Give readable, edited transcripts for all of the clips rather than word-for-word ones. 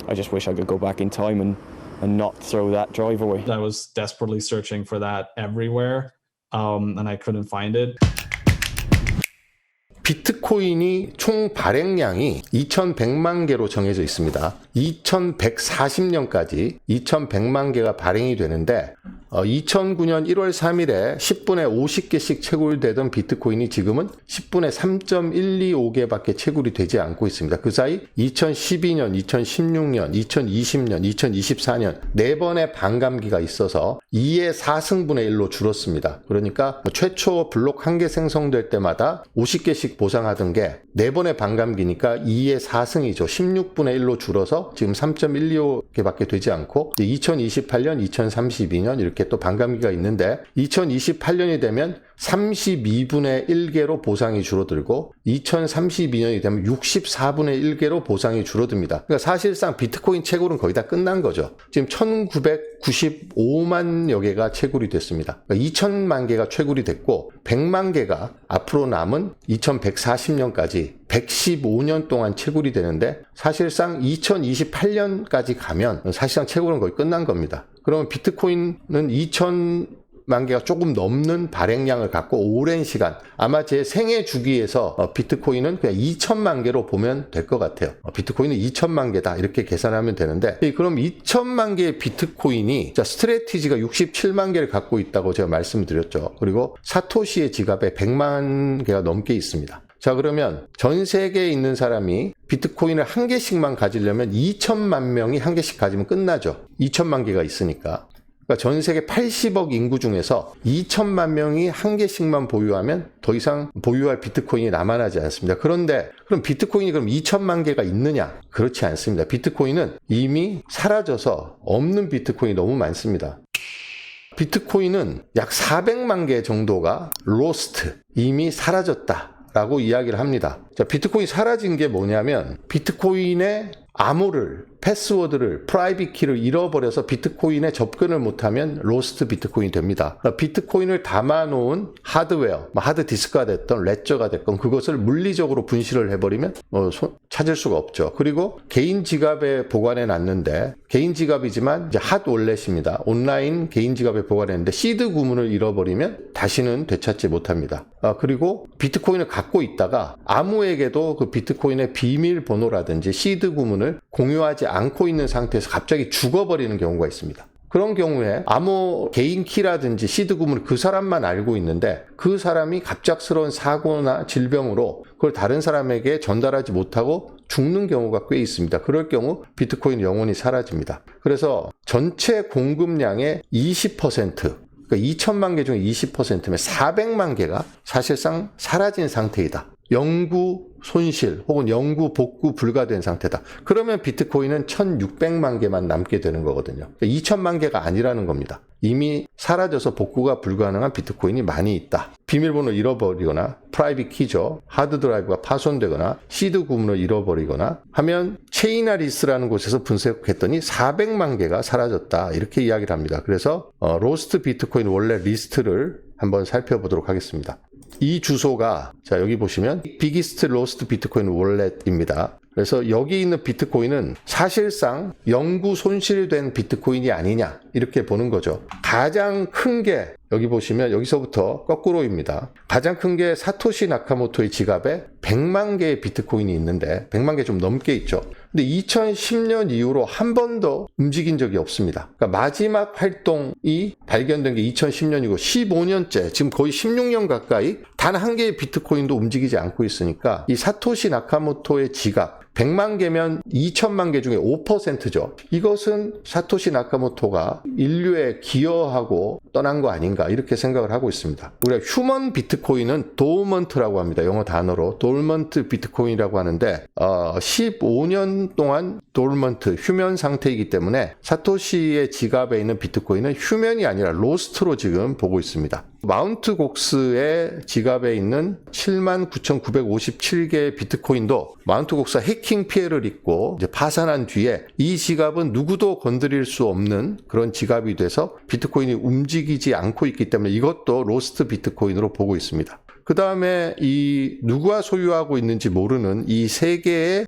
I just wish I could go back in time and not throw that drive away. I was desperately searching for that everywhere, and I couldn't find it. 비트코인이 총 발행량이 2100만 개로 정해져 있습니다. 2140년까지 2100만 개가 발행이 되는데 2009년 1월 3일에 10분에 50개씩 채굴되던 비트코인이 지금은 10분에 3.125개밖에 채굴이 되지 않고 있습니다. 그 사이 2012년, 2016년, 2020년, 2024년 4번의 반감기가 있어서 2의 4승분의 1로 줄었습니다. 그러니까 최초 블록 1개 생성될 때마다 50개씩 보상하던 게 4번의 반감기니까 2의 4승이죠. 16분의 1로 줄어서 지금 3.125개밖에 되지 않고 2028년, 2032년 이렇게 또 반감기가 있는데 2028년이 되면 32분의 1개로 보상이 줄어들고 2032년이 되면 64분의 1개로 보상이 줄어듭니다. 그러니까 사실상 비트코인 채굴은 거의 다 끝난 거죠. 지금 1995만여 개가 채굴이 됐습니다. 그러니까 2000만 개가 채굴이 됐고 100만 개가 앞으로 남은 2140년까지 115년 동안 채굴이 되는데 사실상 2028년까지 가면 사실상 채굴은 거의 끝난 겁니다. 그러면 비트코인은 2000만 개가 조금 넘는 발행량을 갖고 오랜 시간, 아마 제 생애 주기에서 비트코인은 그냥 2000만 개로 보면 될 것 같아요. 비트코인은 2000만 개다 이렇게 계산하면 되는데, 그럼 2000만 개의 비트코인이 스트래티지가 67만 개를 갖고 있다고 제가 말씀드렸죠. 그리고 사토시의 지갑에 100만 개가 넘게 있습니다. 자, 그러면 전 세계에 있는 사람이 비트코인을 한 개씩만 가지려면 2천만 명이 한 개씩 가지면 끝나죠. 2천만 개가 있으니까. 그러니까 전 세계 80억 인구 중에서 2천만 명이 한 개씩만 보유하면 더 이상 보유할 비트코인이 남아나지 않습니다. 그런데 그럼 비트코인이 그럼 2천만 개가 있느냐? 그렇지 않습니다. 비트코인은 이미 사라져서 없는 비트코인이 너무 많습니다. 비트코인은 약 400만 개 정도가 로스트, 이미 사라졌다 라고 이야기를 합니다. 자, 비트코인이 사라진 게 뭐냐면 비트코인의 암호를, 패스워드를, 프라이빗 키를 잃어버려서 비트코인에 접근을 못하면 로스트 비트코인이 됩니다. 비트코인을 담아놓은 하드웨어, 하드디스크가 됐던 레저가 됐건 그것을 물리적으로 분실을 해버리면 찾을 수가 없죠. 그리고 개인 지갑에 보관해 놨는데, 개인 지갑이지만 이제 핫 월렛입니다. 온라인 개인 지갑에 보관했는데 시드 구문을 잃어버리면 다시는 되찾지 못합니다. 그리고 비트코인을 갖고 있다가 아무에게도 그 비트코인의 비밀번호라든지 시드 구문을 공유하지 않고 있는 상태에서 갑자기 죽어버리는 경우가 있습니다. 그런 경우에 암호 개인 키라든지 시드 구문을 그 사람만 알고 있는데 그 사람이 갑작스러운 사고나 질병으로 그걸 다른 사람에게 전달하지 못하고 죽는 경우가 꽤 있습니다. 그럴 경우 비트코인 영원히 사라집니다. 그래서 전체 공급량의 20%, 그러니까 2천만 개 중에 20%면 400만 개가 사실상 사라진 상태이다. 영구 손실 혹은 영구 복구 불가된 상태다. 그러면 비트코인은 1600만 개만 남게 되는 거거든요. 2000만 개가 아니라는 겁니다. 이미 사라져서 복구가 불가능한 비트코인이 많이 있다. 비밀번호를 잃어버리거나 프라이빗 키죠. 하드드라이브가 파손되거나 시드 구문을 잃어버리거나 하면 체인아리스라는 곳에서 분석했더니 400만 개가 사라졌다. 이렇게 이야기를 합니다. 그래서 로스트 비트코인 원래 리스트를 한번 살펴보도록 하겠습니다. 이 주소가 자 여기 보시면 비기스트 로스트 비트코인 월렛입니다. 그래서 여기 있는 비트코인은 사실상 영구 손실된 비트코인이 아니냐 이렇게 보는 거죠. 가장 큰 게 여기 보시면 여기서부터 거꾸로입니다. 가장 큰 게 사토시 나카모토의 지갑에 100만 개의 비트코인이 있는데 100만 개 좀 넘게 있죠. 근데 2010년 이후로 한 번도 움직인 적이 없습니다. 그러니까 마지막 활동이 발견된 게 2010년이고 15년째 지금 거의 16년 가까이 단 한 개의 비트코인도 움직이지 않고 있으니까 이 사토시 나카모토의 지갑 100만 개면 2천만 개 중에 5%죠. 이것은 사토시 나카모토가 인류에 기여하고 떠난 거 아닌가 이렇게 생각을 하고 있습니다. 우리가 휴먼 비트코인은 도어먼트라고 합니다. 영어 단어로 도어먼트 비트코인이라고 하는데 15년 동안 도어먼트 휴면 상태이기 때문에 사토시의 지갑에 있는 비트코인은 휴면이 아니라 로스트로 지금 보고 있습니다. 마운트 곡스의 지갑에 있는 79,957개의 비트코인도 마운트 곡스가 해킹 피해를 입고 이제 파산한 뒤에 이 지갑은 누구도 건드릴 수 없는 그런 지갑이 돼서 비트코인이 움직이지 않고 있기 때문에 이것도 로스트 비트코인으로 보고 있습니다. 그 다음에 이 누가 소유하고 있는지 모르는 이 세 개의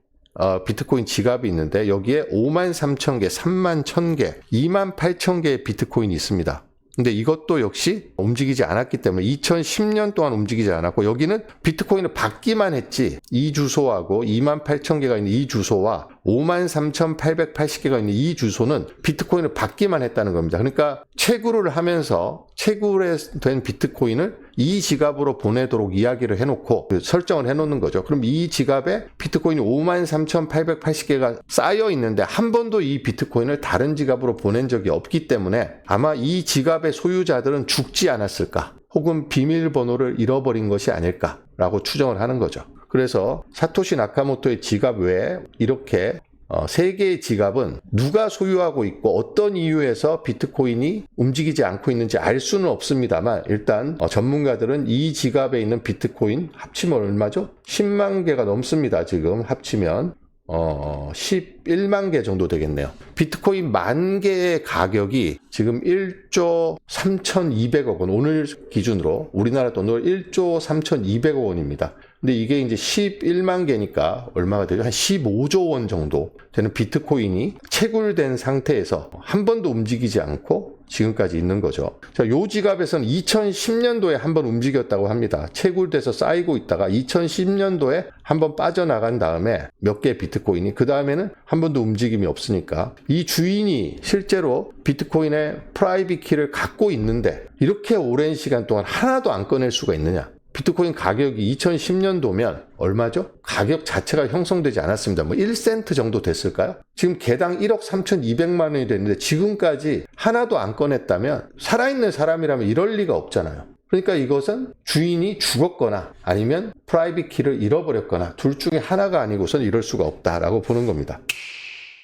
비트코인 지갑이 있는데 여기에 53,000개, 31,000개, 28,000개의 비트코인이 있습니다. 근데 이것도 역시 움직이지 않았기 때문에 2010년 동안 움직이지 않았고 여기는 비트코인을 받기만 했지 이 주소하고 28,000개가 있는 이 주소와 53,880개가 있는 이 주소는 비트코인을 받기만 했다는 겁니다. 그러니까 채굴을 하면서 채굴된 비트코인을 이 지갑으로 보내도록 이야기를 해놓고 설정을 해놓는 거죠. 그럼 이 지갑에 비트코인이 53,880개가 쌓여 있는데 한 번도 이 비트코인을 다른 지갑으로 보낸 적이 없기 때문에 아마 이 지갑의 소유자들은 죽지 않았을까 혹은 비밀번호를 잃어버린 것이 아닐까라고 추정을 하는 거죠. 그래서 사토시 나카모토의 지갑 외에 이렇게 3개의 지갑은 누가 소유하고 있고 어떤 이유에서 비트코인이 움직이지 않고 있는지 알 수는 없습니다만 일단 전문가들은 이 지갑에 있는 비트코인 합치면 얼마죠? 10만 개가 넘습니다. 지금 합치면 11만 개 정도 되겠네요. 비트코인 만 개의 가격이 지금 1조 3,200억 원, 오늘 기준으로 우리나라 돈으로 1조 3,200억 원입니다. 근데 이게 이제 11만 개니까 얼마가 되죠? 한 15조 원 정도 되는 비트코인이 채굴된 상태에서 한 번도 움직이지 않고 지금까지 있는 거죠. 자, 요 지갑에서는 2010년도에 한 번 움직였다고 합니다. 채굴돼서 쌓이고 있다가 2010년도에 한 번 빠져나간 다음에 몇 개의 비트코인이 그 다음에는 한 번도 움직임이 없으니까 이 주인이 실제로 비트코인의 프라이빗 키를 갖고 있는데 이렇게 오랜 시간 동안 하나도 안 꺼낼 수가 있느냐? 비트코인 가격이 2010년도면 얼마죠? 가격 자체가 형성되지 않았습니다. 뭐 1센트 정도 됐을까요? 지금 개당 1억 3,200만 원이 됐는데 지금까지 하나도 안 꺼냈다면 살아있는 사람이라면 이럴 리가 없잖아요. 그러니까 이것은 주인이 죽었거나 아니면 프라이빗 키를 잃어버렸거나 둘 중에 하나가 아니고선 이럴 수가 없다라고 보는 겁니다.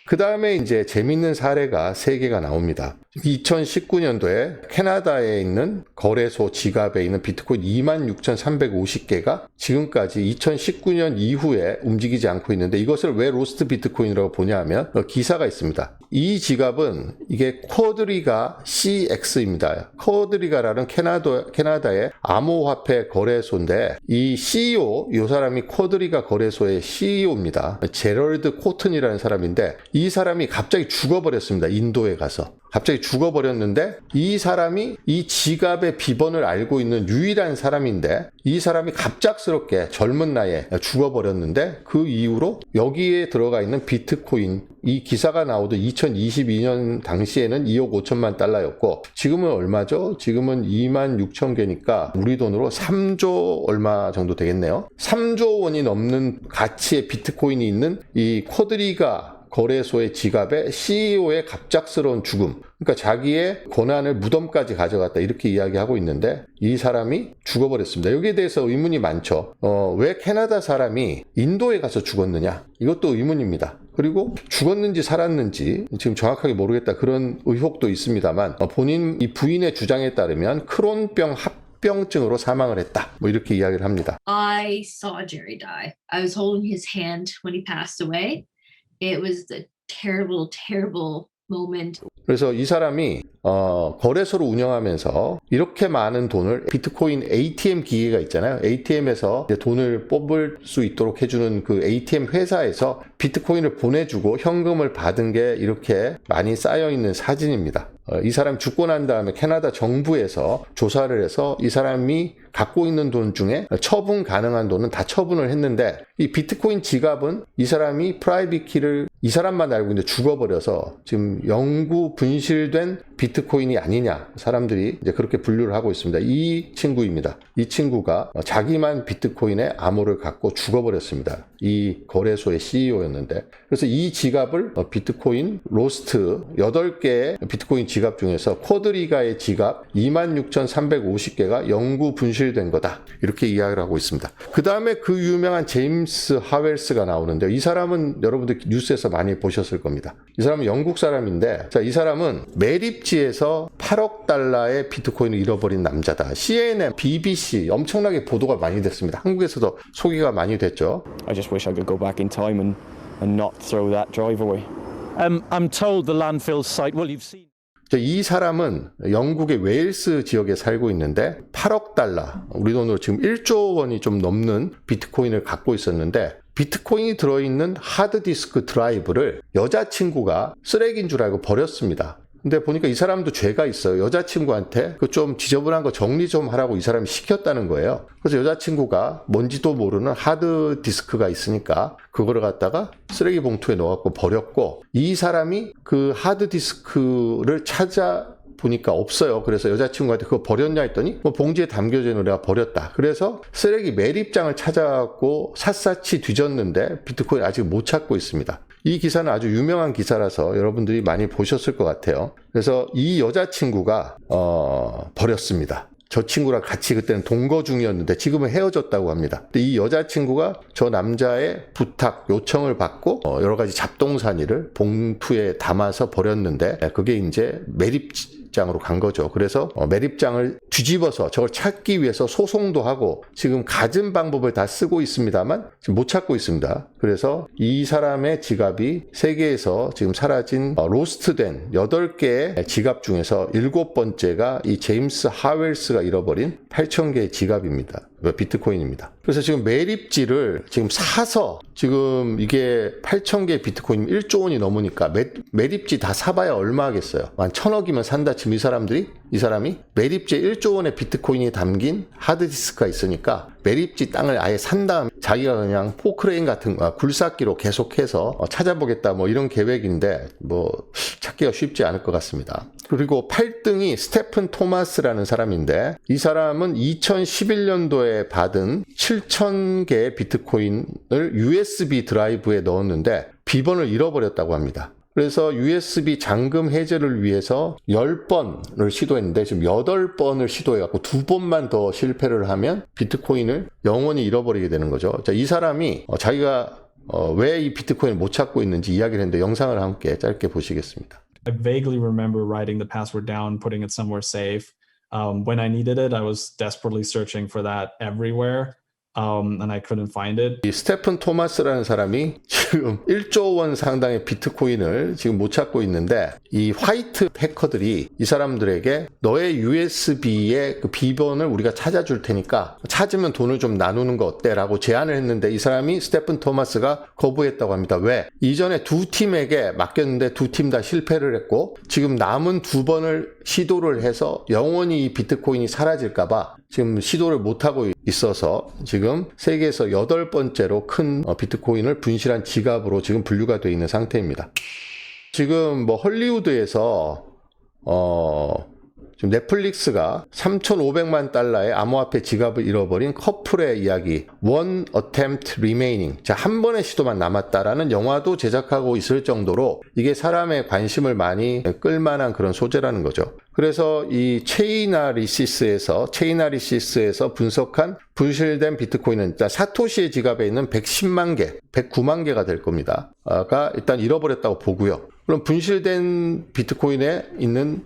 그 다음에 이제 재밌는 사례가 3개가 나옵니다. 2019년도에 캐나다에 있는 거래소 지갑에 있는 비트코인 26,350개가 지금까지 2019년 이후에 움직이지 않고 있는데 이것을 왜 로스트 비트코인이라고 보냐 하면 기사가 있습니다. 이 지갑은 이게 쿼드리가 CX입니다. 쿼드리가라는 캐나다의 암호화폐 거래소인데 이 CEO, 이 사람이 쿼드리가 거래소의 CEO입니다. 제럴드 코튼이라는 사람인데 이 사람이 갑자기 죽어버렸습니다. 인도에 가서. 갑자기 죽어버렸는데 이 사람이 이 지갑의 비번을 알고 있는 유일한 사람인데 이 사람이 갑작스럽게 젊은 나이에 죽어버렸는데 그 이후로 여기에 들어가 있는 비트코인 이 기사가 나오던 2022년 당시에는 2억 5천만 달러였고 지금은 얼마죠? 지금은 2만 6천 개니까 우리 돈으로 3조 얼마 정도 되겠네요. 3조 원이 넘는 가치의 비트코인이 있는 이 쿼드리가 거래소의 지갑에 CEO의 갑작스러운 죽음, 그러니까 자기의 권한을 무덤까지 가져갔다 이렇게 이야기하고 있는데 이 사람이 죽어버렸습니다. 여기에 대해서 의문이 많죠. 왜 캐나다 사람이 인도에 가서 죽었느냐? 이것도 의문입니다. 그리고 죽었는지 살았는지 지금 정확하게 모르겠다 그런 의혹도 있습니다만 본인 이 부인의 주장에 따르면 크론병 합병증으로 사망을 했다. 뭐 이렇게 이야기를 합니다. I saw Jerry die. I was holding his hand when he passed away. It was a terrible, terrible moment. 그래서 이 사람이 거래소를 운영하면서 이렇게 많은 돈을 비트코인 ATM 기계가 있잖아요. ATM에서 돈을 뽑을 수 있도록 해주는 그 ATM 회사에서 비트코인을 보내주고 현금을 받은 게 이렇게 많이 쌓여있는 사진입니다. 이 사람 죽고 난 다음에 캐나다 정부에서 조사를 해서 이 사람이 갖고 있는 돈 중에 처분 가능한 돈은 다 처분을 했는데 이 비트코인 지갑은 이 사람이 프라이빗 키를 이 사람만 알고 있는데 죽어버려서 지금 영구 분실된 비트코인이 아니냐 사람들이 이제 그렇게 분류를 하고 있습니다. 이 친구입니다. 이 친구가 자기만 비트코인의 암호를 갖고 죽어버렸습니다. 이 거래소의 CEO였는데 그래서 이 지갑을 비트코인 로스트 8개의 비트코인 지갑 중에서 쿼드리가의 지갑 26,350개가 영구 분실된 거다 이렇게 이야기를 하고 있습니다. 그 다음에 그 유명한 제임스 하웰스가 나오는데요. 이 사람은 여러분들 뉴스에서 많이 보셨을 겁니다. 이 사람은 영국 사람인데 자, 이 사람은 매립지에서 8억 달러의 비트코인을 잃어버린 남자다. CNN, BBC 엄청나게 보도가 많이 됐습니다. 한국에서도 소개가 많이 됐죠. I just wish I could go back in time and not throw that drive away. I'm told the landfill site, well, you've seen. 이 사람은 영국의 웨일스 지역에 살고 있는데 8억 달러, 우리 돈으로 지금 1조 원이 좀 넘는 비트코인을 갖고 있었는데 비트코인이 들어있는 하드디스크 드라이브를 여자친구가 쓰레기인 줄 알고 버렸습니다. 근데 보니까 이 사람도 죄가 있어요. 여자친구한테 그 좀 지저분한 거 정리 좀 하라고 이 사람이 시켰다는 거예요. 그래서 여자친구가 뭔지도 모르는 하드디스크가 있으니까 그거를 갖다가 쓰레기 봉투에 넣어갖고 버렸고, 이 사람이 그 하드디스크를 보니까 없어요. 그래서 여자친구한테 그거 버렸냐 했더니 뭐 봉지에 담겨져 있는 내가 버렸다. 그래서 쓰레기 매립장을 찾아갖고 샅샅이 뒤졌는데 비트코인 아직 못 찾고 있습니다. 이 기사는 아주 유명한 기사라서 여러분들이 많이 보셨을 것 같아요. 그래서 이 여자친구가 버렸습니다. 저 친구랑 같이 그때는 동거 중이었는데 지금은 헤어졌다고 합니다. 근데 이 여자친구가 저 남자의 부탁, 요청을 받고 여러 가지 잡동사니를 봉투에 담아서 버렸는데 그게 이제 매립장으로 간 거죠. 그래서 매립장을 뒤집어서 저걸 찾기 위해서 소송도 하고 지금 갖은 방법을 다 쓰고 있습니다만 지금 못 찾고 있습니다. 그래서 이 사람의 지갑이 세계에서 지금 사라진 로스트된 8개의 지갑 중에서 7번째가 이 제임스 하웰스가 잃어버린 8,000개의 지갑입니다. 비트코인입니다. 그래서 지금 매립지를 지금 사서 지금 이게 8,000개 비트코인 1조 원이 넘으니까 매립지 다 사봐야 얼마 하겠어요. 한 1,000억이면 산다 치면 이 사람이 매립지에 1조 원의 비트코인이 담긴 하드디스크가 있으니까 매립지 땅을 아예 산 다음 자기가 그냥 포크레인 같은 굴삭기로 계속해서 찾아보겠다 뭐 이런 계획인데 뭐 찾기가 쉽지 않을 것 같습니다. 그리고 8등이 스테픈 토마스라는 사람인데 이 사람은 2011년도에 받은 7,000개의 비트코인을 USB 드라이브에 넣었는데 비번을 잃어버렸다고 합니다. 그래서 USB 잠금 해제를 위해서 10번을 시도했는데 지금 8번을 시도해갖고 2번만 더 실패를 하면 비트코인을 영원히 잃어버리게 되는 거죠. 자, 이 사람이 자기가 왜 이 비트코인을 못 찾고 있는지 이야기를 했는데 영상을 함께 짧게 보시겠습니다. I vaguely remember writing the password down, putting it somewhere safe. When I needed it, I was desperately searching for that everywhere. And I couldn't find it. 이 스테픈 토마스라는 사람이 지금 1조 원 상당의 비트코인을 지금 못 찾고 있는데 이 화이트 해커들이 이 사람들에게 너의 USB의 그 비번을 우리가 찾아줄 테니까 찾으면 돈을 좀 나누는 거 어때? 라고 제안을 했는데 이 사람이 스테픈 토마스가 거부했다고 합니다. 왜? 이전에 2팀에게 맡겼는데 2팀 다 실패를 했고 지금 남은 2번을 시도를 해서 영원히 이 비트코인이 사라질까봐 지금 시도를 못하고 있어서 지금 세계에서 8번째로 큰 비트코인을 분실한 지갑으로 지금 분류가 되어 있는 상태입니다. 지금 뭐 헐리우드에서 지금 넷플릭스가 3,500만 달러의 암호화폐 지갑을 잃어버린 커플의 이야기 One Attempt Remaining, 자, 한 번의 시도만 남았다라는 영화도 제작하고 있을 정도로 이게 사람의 관심을 많이 끌만한 그런 소재라는 거죠. 그래서 이 체이나리시스에서 분석한 분실된 비트코인은 일단 사토시의 지갑에 있는 110만 개, 109만 개가 될 겁니다. 가 일단 잃어버렸다고 보고요. 그럼 분실된 비트코인에 있는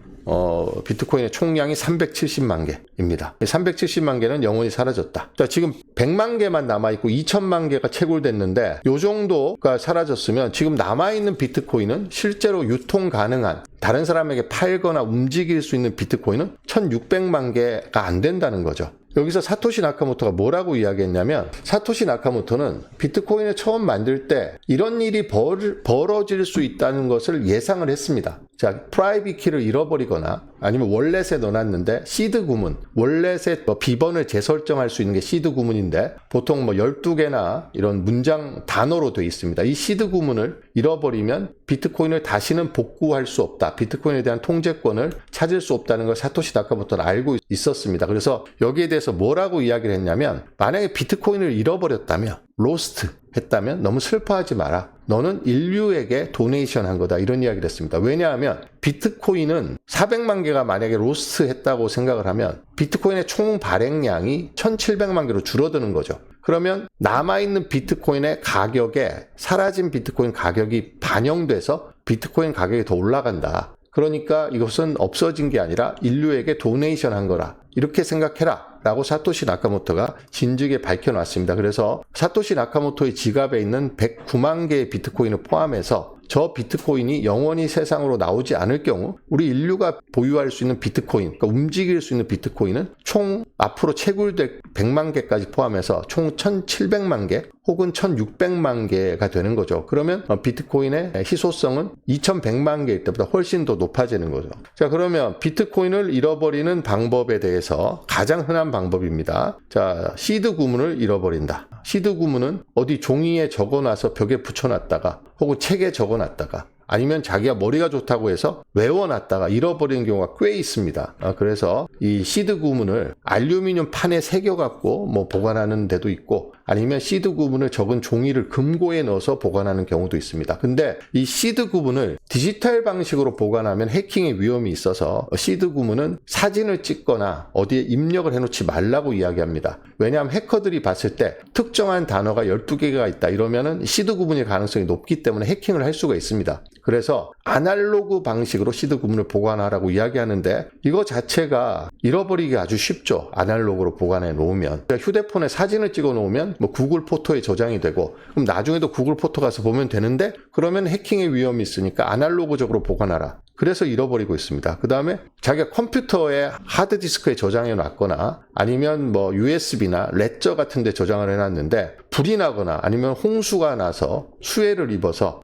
비트코인의 총량이 370만 개입니다. 370만 개는 영원히 사라졌다. 자, 지금 100만 개만 남아있고 2천만 개가 채굴됐는데 요 정도가 사라졌으면 지금 남아있는 비트코인은 실제로 유통 가능한 다른 사람에게 팔거나 움직일 수 있는 비트코인은 1,600만 개가 안 된다는 거죠. 여기서 사토시 나카모토가 뭐라고 이야기했냐면 사토시 나카모토는 비트코인을 처음 만들 때 이런 일이 벌어질 수 있다는 것을 예상을 했습니다. 자, 프라이빗 키를 잃어버리거나 아니면 월렛에 넣어놨는데 시드 구문, 월렛의 비번을 재설정할 수 있는 게 시드 구문인데 보통 12개나 이런 문장 단어로 되어 있습니다. 이 시드 구문을 잃어버리면 비트코인을 다시는 복구할 수 없다. 비트코인에 대한 통제권을 찾을 수 없다는 걸 사토시 나카모토는 알고 있었습니다. 그래서 여기에 대해서 뭐라고 이야기를 했냐면 만약에 비트코인을 잃어버렸다면 로스트 했다면 너무 슬퍼하지 마라. 너는 인류에게 도네이션 한 거다. 이런 이야기를 했습니다. 왜냐하면 비트코인은 400만 개가 만약에 로스트 했다고 생각을 하면 비트코인의 총 발행량이 1700만 개로 줄어드는 거죠. 그러면 남아있는 비트코인의 가격에 사라진 비트코인 가격이 반영돼서 비트코인 가격이 더 올라간다. 그러니까 이것은 없어진 게 아니라 인류에게 도네이션 한 거라. 이렇게 생각해라 라고 사토시 나카모토가 진즉에 밝혀놨습니다. 그래서 사토시 나카모토의 지갑에 있는 109만 개의 비트코인을 포함해서 저 비트코인이 영원히 세상으로 나오지 않을 경우 우리 인류가 보유할 수 있는 비트코인, 그러니까 움직일 수 있는 비트코인은 총 앞으로 채굴될 100만 개까지 포함해서 총 1,700만 개 혹은 1600만 개가 되는 거죠. 그러면 비트코인의 희소성은 2100만 개일 때보다 훨씬 더 높아지는 거죠. 자, 그러면 비트코인을 잃어버리는 방법에 대해서 가장 흔한 방법입니다. 자, 시드 구문을 잃어버린다. 시드 구문은 어디 종이에 적어놔서 벽에 붙여놨다가 혹은 책에 적어놨다가 아니면 자기가 머리가 좋다고 해서 외워놨다가 잃어버리는 경우가 꽤 있습니다. 그래서 이 시드 구문을 알루미늄 판에 새겨갖고 뭐 보관하는 데도 있고 아니면 시드 구문을 적은 종이를 금고에 넣어서 보관하는 경우도 있습니다. 근데 이 시드 구문을 디지털 방식으로 보관하면 해킹의 위험이 있어서 시드 구문은 사진을 찍거나 어디에 입력을 해놓지 말라고 이야기합니다. 왜냐하면 해커들이 봤을 때 특정한 단어가 12개가 있다 이러면은 시드 구문일 가능성이 높기 때문에 해킹을 할 수가 있습니다. 그래서 아날로그 방식으로 시드 구문을 보관하라고 이야기하는데 이거 자체가 잃어버리기 아주 쉽죠. 아날로그로 보관해 놓으면. 휴대폰에 사진을 찍어 놓으면 뭐 구글 포토에 저장이 되고 그럼 나중에도 구글 포토 가서 보면 되는데 그러면 해킹의 위험이 있으니까 아날로그적으로 보관하라. 그래서 잃어버리고 있습니다. 그 다음에 자기가 컴퓨터에 하드디스크에 저장해 놨거나 아니면 뭐 USB나 레저 같은 데 저장을 해놨는데 불이 나거나 아니면 홍수가 나서 수해를 입어서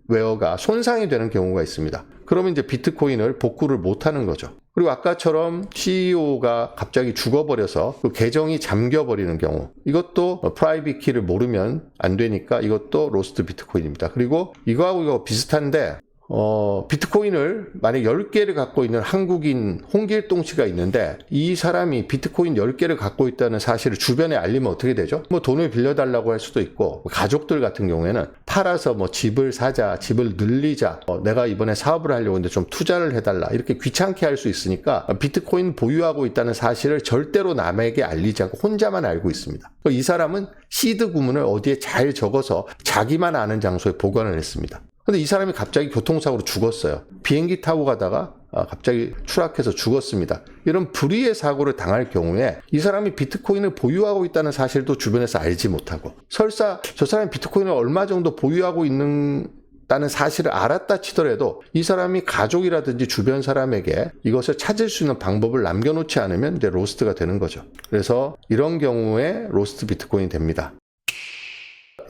하드웨어가 손상이 되는 경우가 있습니다. 그러면 이제 비트코인을 복구를 못하는 거죠. 그리고 아까처럼 CEO가 갑자기 죽어버려서 그 계정이 잠겨버리는 경우 이것도 프라이빗 키를 모르면 안 되니까 이것도 로스트 비트코인입니다. 그리고 이거하고 이거 비슷한데 비트코인을 만약 10개를 갖고 있는 한국인 홍길동 씨가 있는데 이 사람이 비트코인 10개를 갖고 있다는 사실을 주변에 알리면 어떻게 되죠? 뭐 돈을 빌려달라고 할 수도 있고 가족들 같은 경우에는 팔아서 뭐 집을 사자, 집을 늘리자, 내가 이번에 사업을 하려고 했는데 좀 투자를 해달라 이렇게 귀찮게 할 수 있으니까 비트코인 보유하고 있다는 사실을 절대로 남에게 알리지 않고 혼자만 알고 있습니다. 이 사람은 시드 구문을 어디에 잘 적어서 자기만 아는 장소에 보관을 했습니다. 근데 이 사람이 갑자기 교통사고로 죽었어요. 비행기 타고 가다가 갑자기 추락해서 죽었습니다. 이런 불의의 사고를 당할 경우에 이 사람이 비트코인을 보유하고 있다는 사실도 주변에서 알지 못하고 설사 저 사람이 비트코인을 얼마 정도 보유하고 있다는 사실을 알았다 치더라도 이 사람이 가족이라든지 주변 사람에게 이것을 찾을 수 있는 방법을 남겨놓지 않으면 이제 로스트가 되는 거죠. 그래서 이런 경우에 로스트 비트코인이 됩니다.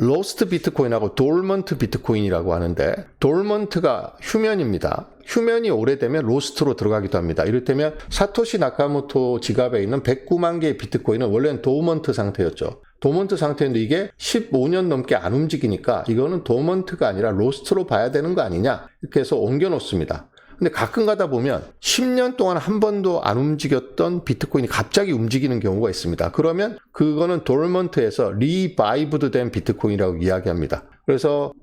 로스트 비트코인하고 돌먼트 비트코인이라고 하는데 돌먼트가 휴면입니다. 휴면이 오래되면 로스트로 들어가기도 합니다. 이를테면 사토시 나카모토 지갑에 있는 109만 개의 비트코인은 원래는 도먼트 상태였죠. 도먼트 상태인데 이게 15년 넘게 안 움직이니까 이거는 도먼트가 아니라 로스트로 봐야 되는 거 아니냐 이렇게 해서 옮겨 놓습니다. 근데 가끔 가다 보면 10년 동안 한 번도 안 움직였던 비트코인이 갑자기 움직이는 경우가 있습니다. 그러면 그거는 돌먼트에서 리바이브드 된 비트코인이라고 이야기합니다. 그래서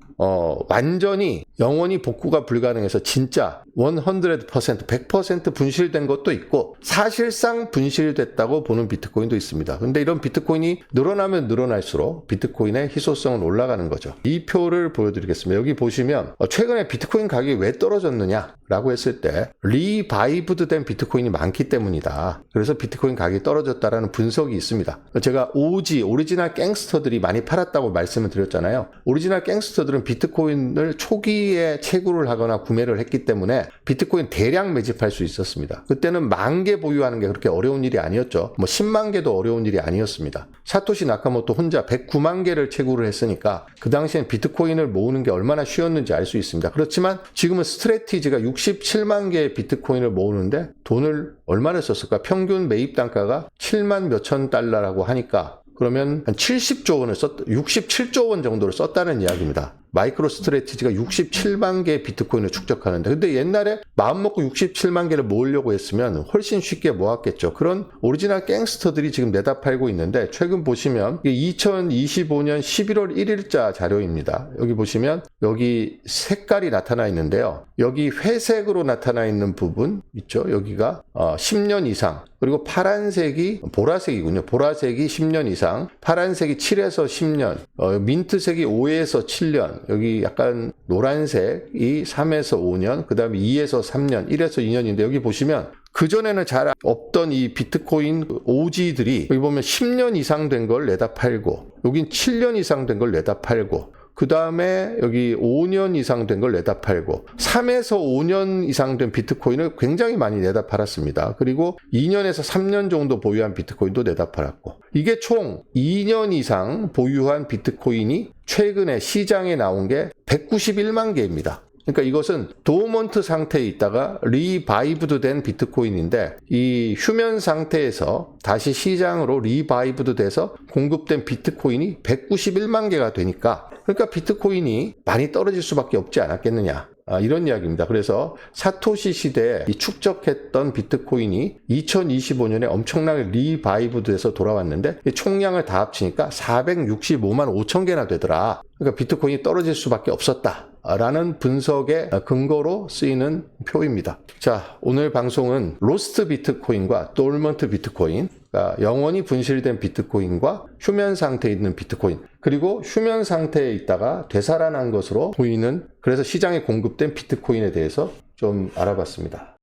완전히 영원히 복구가 불가능해서 진짜 100% 분실된 것도 있고 사실상 분실됐다고 보는 비트코인도 있습니다. 근데 이런 비트코인이 늘어나면 늘어날수록 비트코인의 희소성은 올라가는 거죠. 이 표를 보여드리겠습니다. 여기 보시면 최근에 비트코인 가격이 왜 떨어졌느냐라고 했을 때 리바이브드 된 비트코인이 많기 때문이다. 그래서 비트코인 가격이 떨어졌다라는 분석이 있습니다. 제가 오리지널 갱스터들이 많이 팔았다고 말씀을 드렸잖아요. 오리지널 갱스터들은 비트코인을 초기에 채굴을 하거나 구매를 했기 때문에 비트코인 대량 매집할 수 있었습니다. 그때는 10,000개 보유하는 게 그렇게 어려운 일이 아니었죠. 뭐 10만 개도 어려운 일이 아니었습니다. 사토시 나카모토 혼자 109만 개를 채굴을 했으니까 그 당시엔 비트코인을 모으는 게 얼마나 쉬웠는지 알 수 있습니다. 그렇지만 지금은 스트래티지가 67만 개의 비트코인을 모으는데 돈을 얼마나 썼을까? 평균 매입 단가가 7만 몇천 달러라고 하니까 그러면 한 70조 원을 67조 원 정도를 썼다는 이야기입니다. 마이크로 스트래티지가 67만 개의 비트코인을 축적하는데 근데 옛날에 마음먹고 67만 개를 모으려고 했으면 훨씬 쉽게 모았겠죠. 그런 오리지널 갱스터들이 지금 내다 팔고 있는데 최근 보시면 2025년 11월 1일자 자료입니다. 여기 보시면 여기 색깔이 나타나 있는데요. 여기 회색으로 나타나 있는 부분 있죠. 여기가 10년 이상 그리고 파란색이 보라색이군요. 보라색이 10년 이상, 파란색이 7에서 10년, 민트색이 5에서 7년, 여기 약간 노란색이 3에서 5년, 그 다음에 2에서 3년, 1에서 2년인데 여기 보시면 그전에는 잘 없던 이 비트코인 OG들이 여기 보면 10년 이상 된 걸 내다 팔고 여긴 7년 이상 된 걸 내다 팔고 그 다음에 여기 5년 이상 된 걸 내다 팔고 3에서 5년 이상 된 비트코인을 굉장히 많이 내다 팔았습니다. 그리고 2년에서 3년 정도 보유한 비트코인도 내다 팔았고 이게 총 2년 이상 보유한 비트코인이 최근에 시장에 나온 게 191만 개입니다. 그러니까 이것은 도어먼트 상태에 있다가 리바이브드 된 비트코인인데 이 휴면 상태에서 다시 시장으로 리바이브드 돼서 공급된 비트코인이 191만 개가 되니까 그러니까 비트코인이 많이 떨어질 수밖에 없지 않았겠느냐. 이런 이야기입니다. 그래서 사토시 시대에 이 축적했던 비트코인이 2025년에 엄청나게 리바이브드해서 돌아왔는데 이 총량을 다 합치니까 465만 5천 개나 되더라. 그러니까 비트코인이 떨어질 수밖에 없었다. 라는 분석의 근거로 쓰이는 표입니다. 자, 오늘 방송은 로스트 비트코인과 돌먼트 비트코인, 그러니까 영원히 분실된 비트코인과 휴면 상태에 있는 비트코인, 그리고 휴면 상태에 있다가 되살아난 것으로 보이는 그래서 시장에 공급된 비트코인에 대해서 좀 알아봤습니다.